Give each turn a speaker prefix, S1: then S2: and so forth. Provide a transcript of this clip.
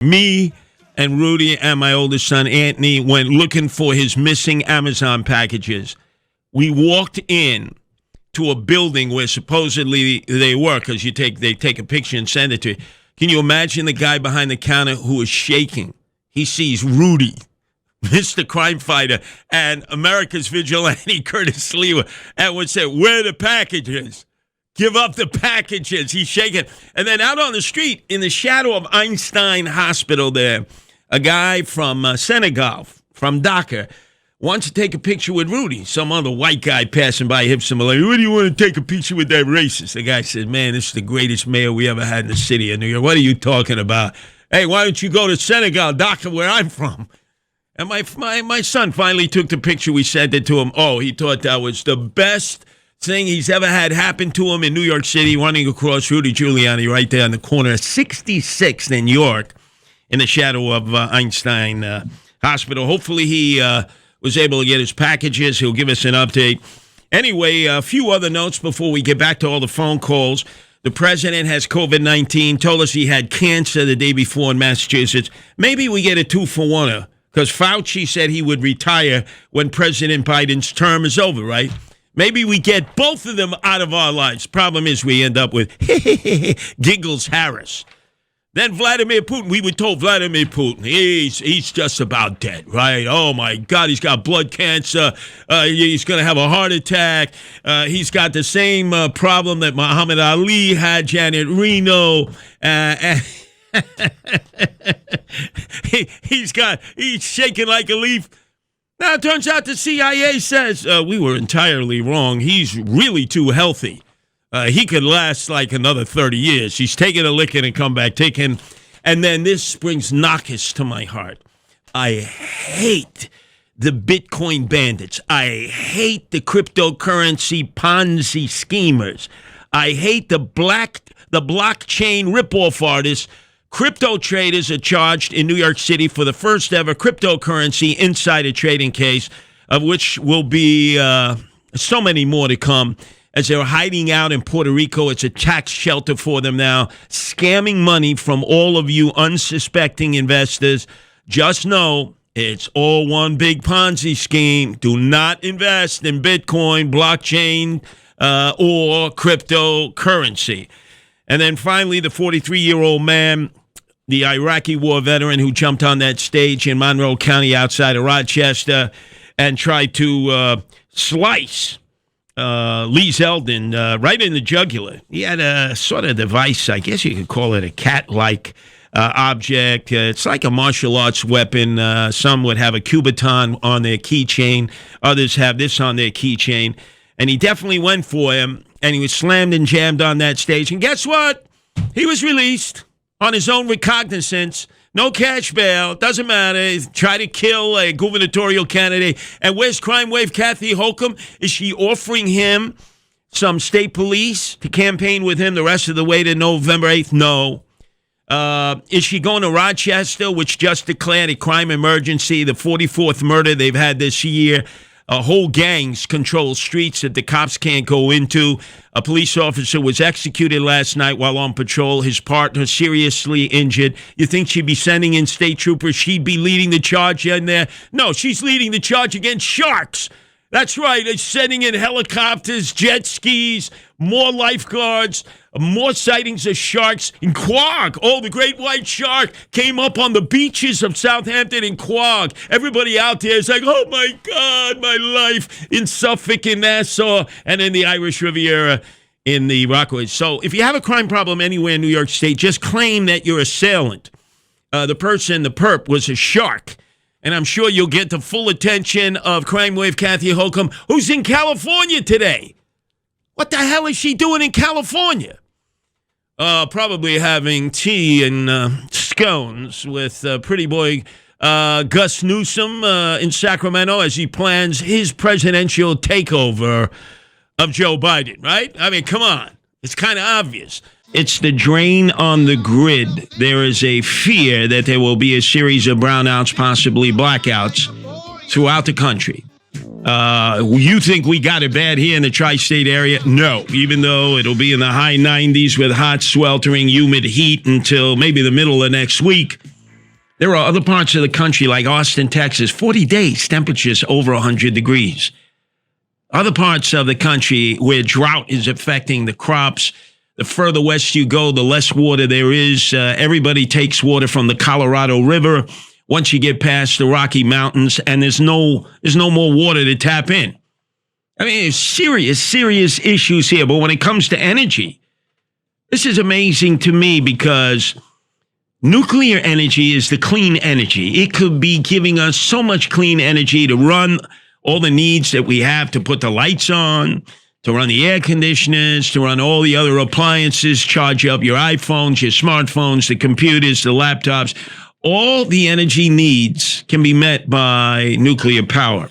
S1: Me and Rudy and my oldest son, Anthony, went looking for his missing Amazon packages. We walked in to a building where supposedly they were, because they take a picture and send it to you. Can you imagine the guy behind the counter who is shaking? He sees Rudy, Mr. Crime Fighter, and America's vigilante, Curtis Sliwa, and would say, "Where are the packages? Give up the packages." He's shaking. And then out on the street, in the shadow of Einstein Hospital there, a guy from Senegal, from Dakar, wants to take a picture with Rudy. Some other white guy passing by hips him like, "What do you want to take a picture with that racist?" The guy says, "Man, this is the greatest mayor we ever had in the city of New York. What are you talking about? Hey, why don't you go to Senegal, Dakar, where I'm from?" And my son finally took the picture. We sent it to him. Oh, he thought that was the best thing he's ever had happen to him in New York City, running across Rudy Giuliani right there on the corner of 66th in York, in the shadow of Einstein Hospital. Hopefully he was able to get his packages. He'll give us an update. Anyway, a few other notes before we get back to all the phone calls. The president has COVID-19, told us he had cancer the day before in Massachusetts. Maybe we get a 2-for-1, because Fauci said he would retire when President Biden's term is over, right? Maybe we get both of them out of our lives. Problem is we end up with Giggles Harris. Then Vladimir Putin, we were told Vladimir Putin, he's just about dead, right? Oh, my God, he's got blood cancer. He's going to have a heart attack. He's got the same problem that Muhammad Ali had, Janet Reno. He's shaking like a leaf. Now, it turns out the CIA says we were entirely wrong. He's really too healthy. He could last like another 30 years. He's taking a licking and come back, and then this brings knockers to my heart. I hate the Bitcoin bandits. I hate the cryptocurrency Ponzi schemers. I hate the blockchain ripoff artists. Crypto traders are charged in New York City for the first ever cryptocurrency insider trading case, of which will be so many more to come, as they're hiding out in Puerto Rico. It's a tax shelter for them now, scamming money from all of you unsuspecting investors. Just know it's all one big Ponzi scheme. Do not invest in Bitcoin, blockchain, or cryptocurrency. And then finally, the 43-year-old man, the Iraqi war veteran who jumped on that stage in Monroe County outside of Rochester and tried to slice Lee Zeldin right in the jugular. He had a sort of device, I guess you could call it a cat-like object. It's like a martial arts weapon. Some would have a Kubaton on their keychain. Others have this on their keychain. And he definitely went for him, and he was slammed and jammed on that stage. And guess what? He was released on his own recognizance. No cash bail. Doesn't matter. He tried to kill a gubernatorial candidate. And where's Crime Wave Kathy Holcomb? Is she offering him some state police to campaign with him the rest of the way to November 8th? No. Is she going to Rochester, which just declared a crime emergency, the 44th murder they've had this year? Whole gangs control streets that the cops can't go into. A police officer was executed last night while on patrol. His partner seriously injured. You think she'd be sending in state troopers? She'd be leading the charge in there? No, she's leading the charge against sharks. That's right. They're sending in helicopters, jet skis, more lifeguards, more sightings of sharks in Quogue. Oh, the great white shark came up on the beaches of Southampton and Quogue. Everybody out there is like, oh, my God, my life in Suffolk and Nassau and in the Irish Riviera in the Rockaways. So if you have a crime problem anywhere in New York State, just claim that your assailant, the perp, was a shark. And I'm sure you'll get the full attention of Crime Wave Kathy Holcomb, who's in California today. What the hell is she doing in California? Probably having tea and scones with pretty boy Gus Newsom in Sacramento as he plans his presidential takeover of Joe Biden, right? I mean, come on. It's kind of obvious. It's the drain on the grid. There is a fear that there will be a series of brownouts, possibly blackouts, throughout the country. You think we got it bad here in the tri-state area? No, even though it'll be in the high 90s with hot, sweltering, humid heat until maybe the middle of next week. There are other parts of the country like Austin, Texas, 40 days, temperatures over 100 degrees. Other parts of the country where drought is affecting the crops, the further west you go, the less water there is. Everybody takes water from the Colorado River once you get past the Rocky Mountains, and there's no more water to tap in. I mean, it's serious issues here. But when it comes to energy, this is amazing to me because nuclear energy is the clean energy. It could be giving us so much clean energy to run all the needs that we have, to put the lights on, to run the air conditioners, to run all the other appliances, charge up your iPhones, your smartphones, the computers, the laptops. All the energy needs can be met by nuclear power.